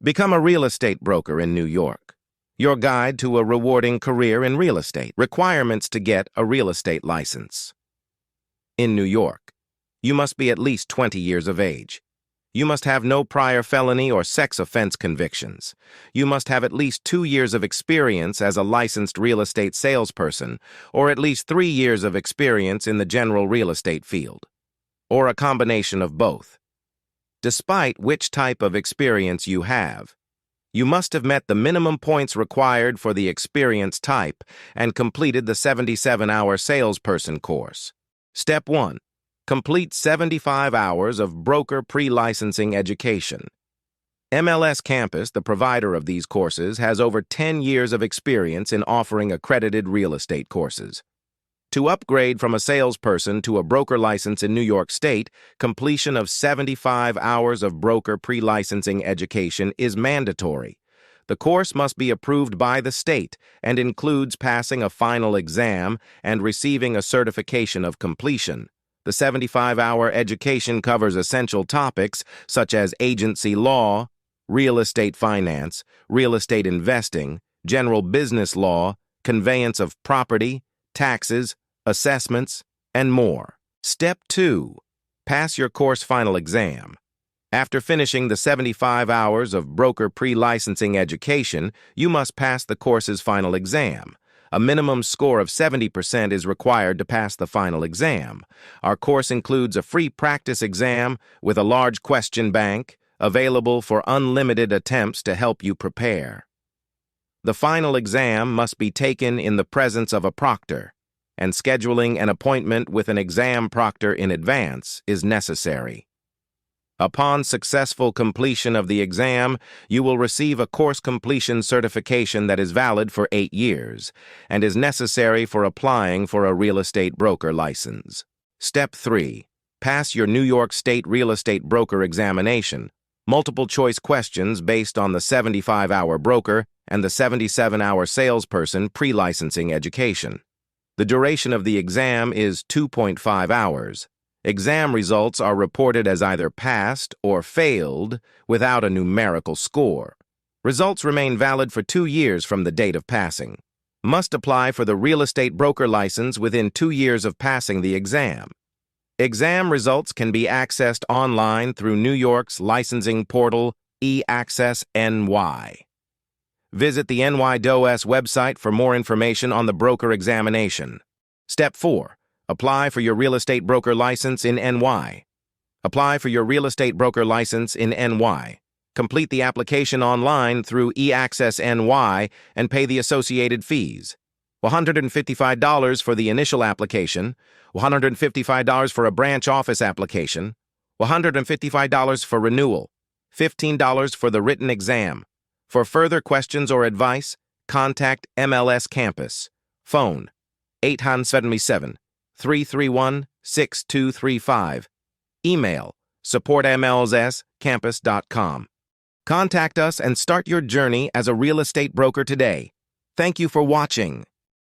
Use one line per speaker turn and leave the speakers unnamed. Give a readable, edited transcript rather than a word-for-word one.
Become a real estate broker in New York. Your guide to a rewarding career in real estate. Requirements to get a real estate license. In New York, you must be at least 20 years of age. You must have no prior felony or sex offense convictions. You must have at least 2 years of experience as a licensed real estate salesperson, or at least 3 years of experience in the general real estate field, or a combination of both. Despite which type of experience you have, you must have met the minimum points required for the experience type and completed the 77-hour salesperson course. Step 1. Complete 75 hours of broker pre-licensing education. MLS Campus, the provider of these courses, has over 10 years of experience in offering accredited real estate courses. To upgrade from a salesperson to a broker license in New York State, completion of 75 hours of broker pre-licensing education is mandatory. The course must be approved by the state and includes passing a final exam and receiving a certification of completion. The 75-hour education covers essential topics such as agency law, real estate finance, real estate investing, general business law, conveyance of property, taxes, assessments, and more. Step 2. Pass your course final exam. After finishing the 75 hours of broker pre-licensing education, you must pass the course's final exam. A minimum score of 70% is required to pass the final exam. Our course includes a free practice exam with a large question bank, available for unlimited attempts to help you prepare. The final exam must be taken in the presence of a proctor, and scheduling an appointment with an exam proctor in advance is necessary. Upon successful completion of the exam, you will receive a course completion certification that is valid for 8 years and is necessary for applying for a real estate broker license. Step 3. Pass your New York State real estate broker examination. Multiple choice questions based on the 75-hour broker and the 77-hour salesperson pre-licensing education. The duration of the exam is 2.5 hours. Exam results are reported as either passed or failed without a numerical score. Results remain valid for 2 years from the date of passing. Must apply for the real estate broker license within 2 years of passing the exam. Exam results can be accessed online through New York's licensing portal, eAccess NY. Visit the NYDOS website for more information on the broker examination. Step 4. Apply for your real estate broker license in NY. Apply for your real estate broker license in NY. Complete the application online through eAccess NY and pay the associated fees. $155 for the initial application, $155 for a branch office application, $155 for renewal, $15 for the written exam. For further questions or advice, contact MLS Campus. Phone 877-331-6235. Email support@mlscampus.com. Contact us and start your journey as a real estate broker today. Thank you for watching.